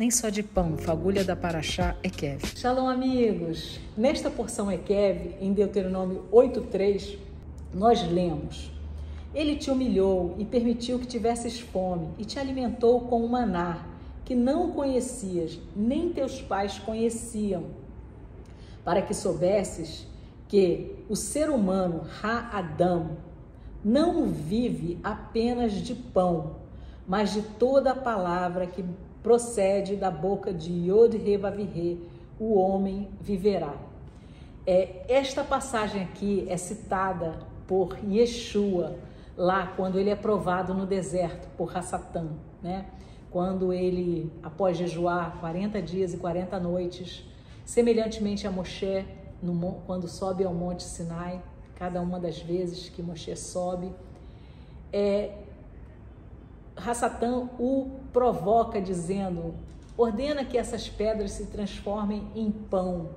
Nem só de pão, fagulha da Paraxá Ekev. Shalom, amigos! Nesta porção Ekev, em Deuteronômio 8:3, nós lemos: Ele te humilhou e permitiu que tivesses fome e te alimentou com o maná, que não conhecias, nem teus pais conheciam, para que soubesses que o ser humano, Ha-Adam, não vive apenas de pão, mas de toda a palavra que procede da boca de Yod-He-Vav-He, o homem viverá. Esta passagem aqui é citada por Yeshua, lá quando ele é provado no deserto por Hassatan, né? Quando ele, após jejuar 40 dias e 40 noites, semelhantemente a Moshe, quando sobe ao Monte Sinai, cada uma das vezes que Moshe sobe, Hassatan o provoca dizendo: ordena que essas pedras se transformem em pão.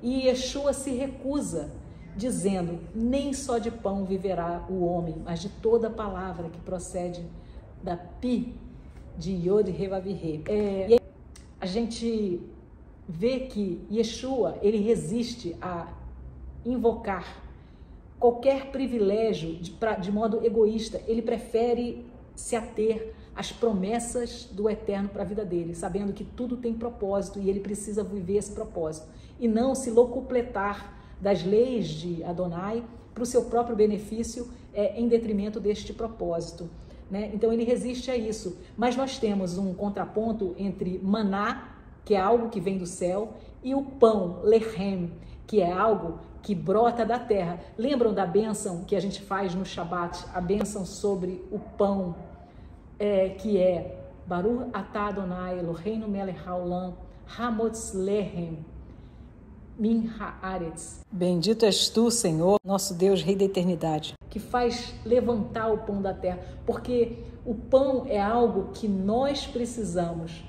E Yeshua se recusa, dizendo: nem só de pão viverá o homem, mas de toda palavra que procede da Pi de Yod-He-Vav-He. E a gente vê que Yeshua, ele resiste a invocar qualquer privilégio de modo egoísta. Ele prefere se ater às promessas do Eterno para a vida dele, sabendo que tudo tem propósito e ele precisa viver esse propósito, e não se locupletar das leis de Adonai para o seu próprio benefício, em detrimento deste propósito, né? Então ele resiste a isso. Mas nós temos um contraponto entre maná, que é algo que vem do céu, e o pão, lechem, que é algo que brota da terra. Lembram da bênção que a gente faz no Shabat, a bênção sobre o pão, que é Baruch atah Adonai Eloheinu melech haolam hamotz lechem min haaretz. Bendito és tu, Senhor, nosso Deus, Rei da eternidade, que faz levantar o pão da terra, porque o pão é algo que nós precisamos,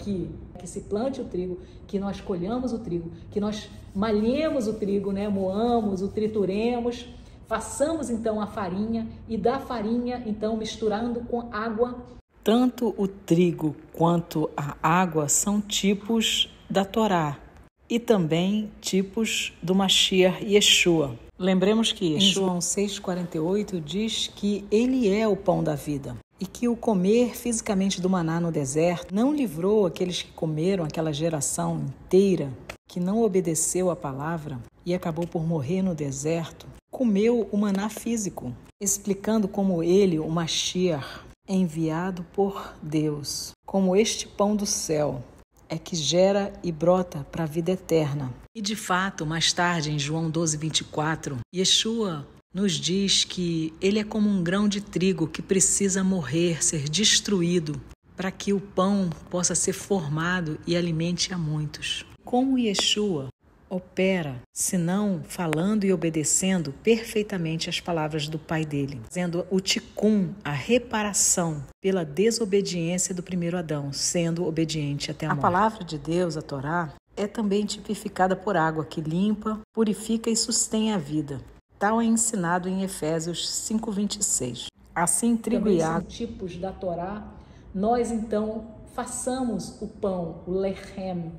que se plante o trigo, que nós colhamos o trigo, que nós malhemos o trigo, né? Moamos, o trituremos, façamos então a farinha, e da farinha então misturando com água. Tanto o trigo quanto a água são tipos da Torá e também tipos do Mashiach Yeshua. Lembremos que em João 6,48 diz que ele é o pão da vida, e que o comer fisicamente do maná no deserto não livrou aqueles que comeram, aquela geração inteira que não obedeceu à palavra e acabou por morrer no deserto, comeu o maná físico, explicando como ele, o Mashiach, é enviado por Deus, como este pão do céu, é que gera e brota para a vida eterna. E de fato, mais tarde, em João 12:24, Yeshua nos diz que ele é como um grão de trigo que precisa morrer, ser destruído, para que o pão possa ser formado e alimente a muitos. Como Yeshua opera, senão falando e obedecendo perfeitamente as palavras do Pai dele, fazendo o tikkun, a reparação pela desobediência do primeiro Adão, sendo obediente até a morte. A palavra de Deus, a Torá, é também tipificada por água que limpa, purifica e sustém a vida. Tal é ensinado em Efésios 5:26. Assim, trigo e água, são tipos da Torá. Nós então façamos o pão, o lechem,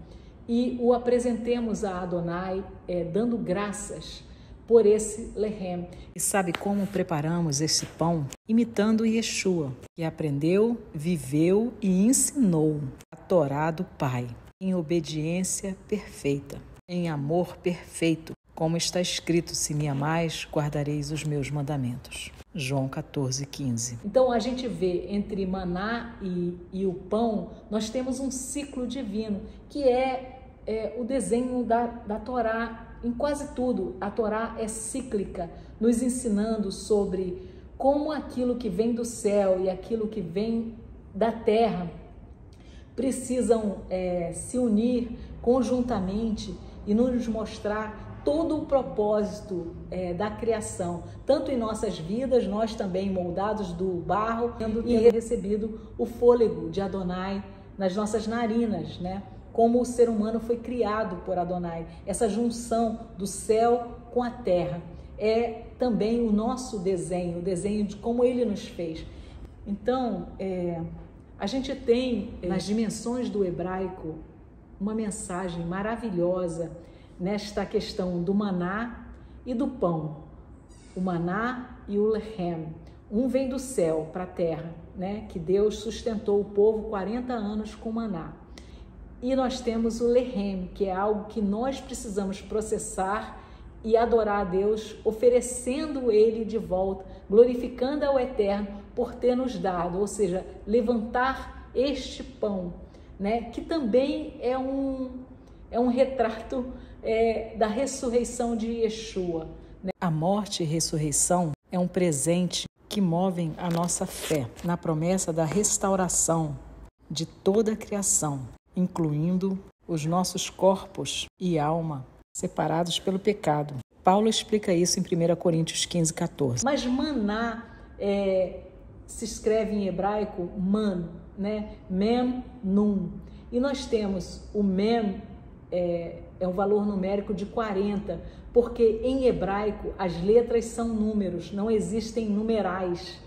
e o apresentemos a Adonai, dando graças por esse lechem. E sabe como preparamos esse pão? Imitando Yeshua, que aprendeu, viveu e ensinou a Torá do Pai, em obediência perfeita, em amor perfeito, como está escrito: se me amais, guardareis os meus mandamentos. João 14:15. Então a gente vê entre maná e o pão, nós temos um ciclo divino, que é o desenho da Torá em quase tudo. A Torá é cíclica, nos ensinando sobre como aquilo que vem do céu e aquilo que vem da terra precisam se unir conjuntamente e nos mostrar todo o propósito da criação, tanto em nossas vidas, nós também moldados do barro, tendo recebido o fôlego de Adonai nas nossas narinas, né? Como o ser humano foi criado por Adonai, essa junção do céu com a terra. É também o nosso desenho, o desenho de como ele nos fez. Então, A gente tem nas dimensões do hebraico uma mensagem maravilhosa nesta questão do maná e do pão. O maná e o lehem. Um vem do céu para a terra, né? Que Deus sustentou o povo 40 anos com maná. E nós temos o lehem, que é algo que nós precisamos processar e adorar a Deus, oferecendo Ele de volta, glorificando ao Eterno por ter nos dado, ou seja, levantar este pão, né? Que também é um retrato da ressurreição de Yeshua, né? A morte e ressurreição é um presente que movem a nossa fé na promessa da restauração de toda a criação, incluindo os nossos corpos e alma separados pelo pecado. Paulo explica isso em 1 Coríntios 15, 14. Mas maná se escreve em hebraico man, né? Mem, nun. E nós temos o mem, é um valor numérico de 40, porque em hebraico as letras são números, não existem numerais.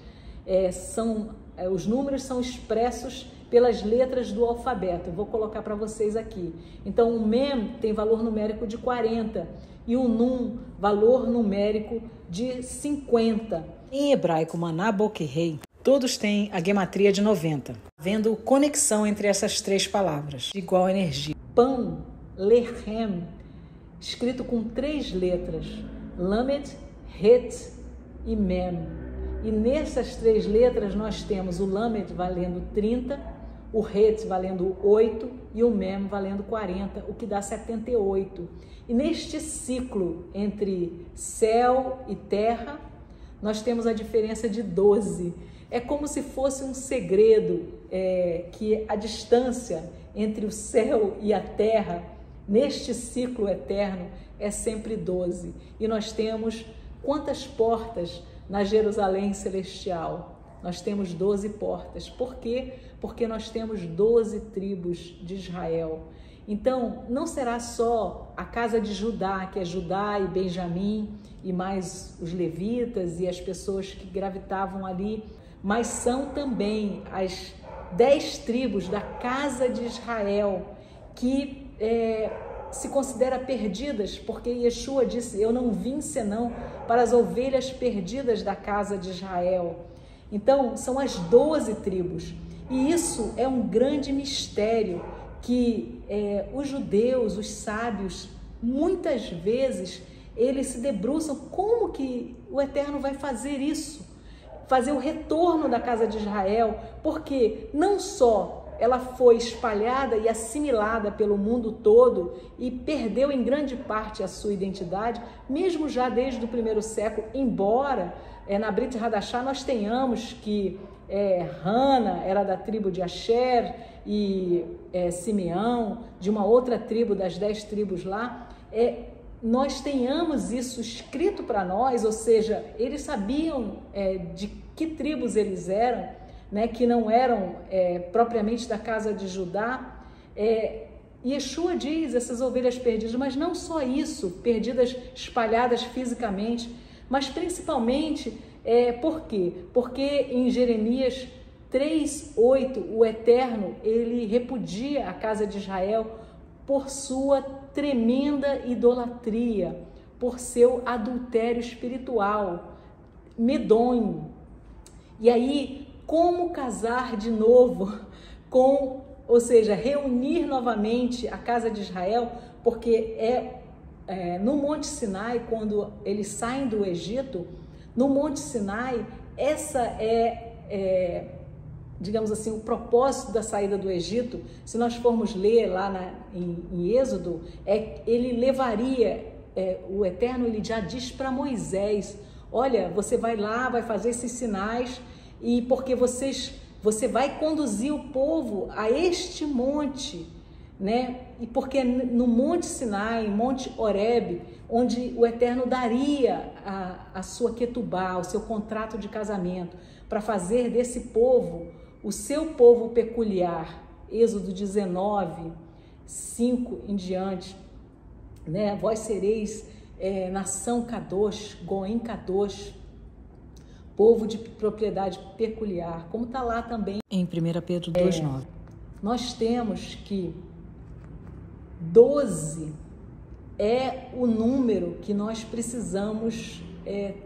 Os números são expressos pelas letras do alfabeto. Eu vou colocar para vocês aqui. Então, o mem tem valor numérico de 40 e o nun, valor numérico de 50. Em hebraico, maná, boca e rei, todos têm a gematria de 90, havendo conexão entre essas três palavras, de igual energia. Pão, lehem, escrito com 3 letras, lamed, het e mem. E nessas 3 letras nós temos o lamed valendo 30, o het valendo 8 e o mem valendo 40, o que dá 78. E neste ciclo entre céu e terra, nós temos a diferença de 12. É como se fosse um segredo, que a distância entre o céu e a terra, neste ciclo eterno, é sempre 12. E nós temos quantas portas na Jerusalém celestial? Nós temos 12 portas. Por quê? Porque nós temos 12 tribos de Israel. Então, não será só a casa de Judá, que é Judá e Benjamim, e mais os levitas e as pessoas que gravitavam ali, mas são também as 10 tribos da casa de Israel, que se considera perdidas, porque Yeshua disse, eu não vim senão para as ovelhas perdidas da casa de Israel. Então, são as 12 tribos. E isso é um grande mistério que os judeus, os sábios, muitas vezes, eles se debruçam como que o Eterno vai fazer isso, fazer o retorno da casa de Israel, porque não só ela foi espalhada e assimilada pelo mundo todo e perdeu em grande parte a sua identidade, mesmo já desde o 1º século, embora na Brit Hadashah nós tenhamos que Hana era da tribo de Asher e Simeão, de uma outra tribo, das 10 tribos lá, nós tenhamos isso escrito para nós, ou seja, eles sabiam de que tribos eles eram, né, que não eram propriamente da casa de Judá. Yeshua diz, essas ovelhas perdidas, mas não só isso, perdidas, espalhadas fisicamente, mas principalmente, por quê? Porque em Jeremias 3:8, o Eterno, ele repudia a casa de Israel por sua tremenda idolatria, por seu adultério espiritual, medonho. E aí, como casar de novo ou seja, reunir novamente a casa de Israel, porque no Monte Sinai, quando eles saem do Egito, no Monte Sinai, essa digamos assim, o propósito da saída do Egito. Se nós formos ler lá em Êxodo, ele levaria, o Eterno, ele já diz para Moisés, olha, você vai lá, vai fazer esses sinais, e porque você vai conduzir o povo a este monte, né? E porque no Monte Sinai, Monte Horebe, onde o Eterno daria a sua ketubá, o seu contrato de casamento, para fazer desse povo o seu povo peculiar. Êxodo 19, 5 em diante, né? Vós sereis nação Kadosh, Goim Kadosh, povo de propriedade peculiar, como está lá também em 1 Pedro 2,9. Nós temos que 12 é o número que nós precisamos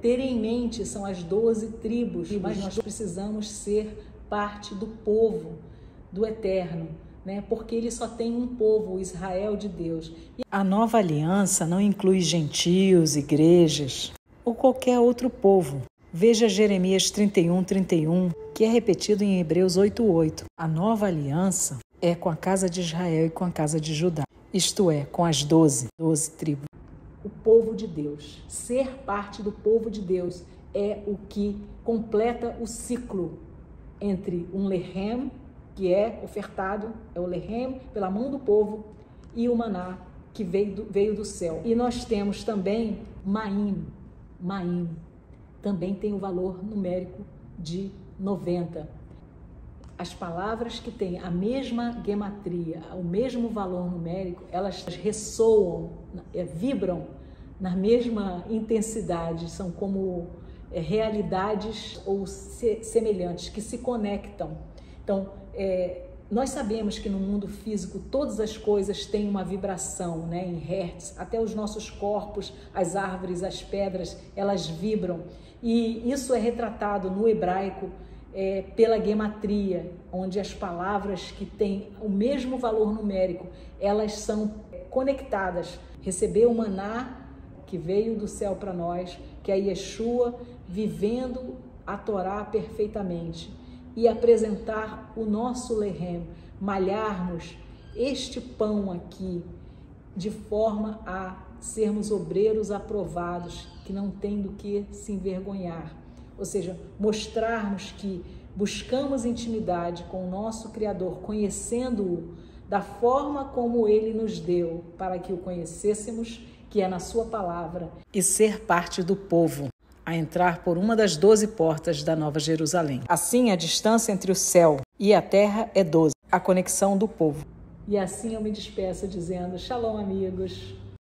ter em mente, são as 12 tribos, mas nós precisamos ser parte do povo do Eterno, né? Porque ele só tem um povo, o Israel de Deus. A nova aliança não inclui gentios, igrejas ou qualquer outro povo. Veja Jeremias 31:31, que é repetido em Hebreus 8:8. A nova aliança é com a casa de Israel e com a casa de Judá, isto é, com as 12 tribos. O povo de Deus, ser parte do povo de Deus é o que completa o ciclo entre um lehem, que é ofertado, é o lehem pela mão do povo, e o maná, que veio do céu. E nós temos também Maim, também tem o valor numérico de 90. As palavras que têm a mesma gematria, o mesmo valor numérico, elas ressoam, vibram na mesma intensidade, são como realidades ou semelhantes que se conectam. Então, nós sabemos que no mundo físico todas as coisas têm uma vibração, né, em hertz, até os nossos corpos, as árvores, as pedras, elas vibram. E isso é retratado no hebraico pela gematria, onde as palavras que têm o mesmo valor numérico, elas são conectadas. Recebeu o maná que veio do céu para nós, que é Yeshua vivendo a Torá perfeitamente, e apresentar o nosso lehem, malharmos este pão aqui, de forma a sermos obreiros aprovados, que não tem do que se envergonhar. Ou seja, mostrarmos que buscamos intimidade com o nosso Criador, conhecendo-o da forma como Ele nos deu, para que o conhecêssemos, que é na sua palavra. E ser parte do povo, a entrar por uma das 12 portas da Nova Jerusalém. Assim, a distância entre o céu e a terra é 12, a conexão do povo. E assim eu me despeço dizendo, Shalom, amigos.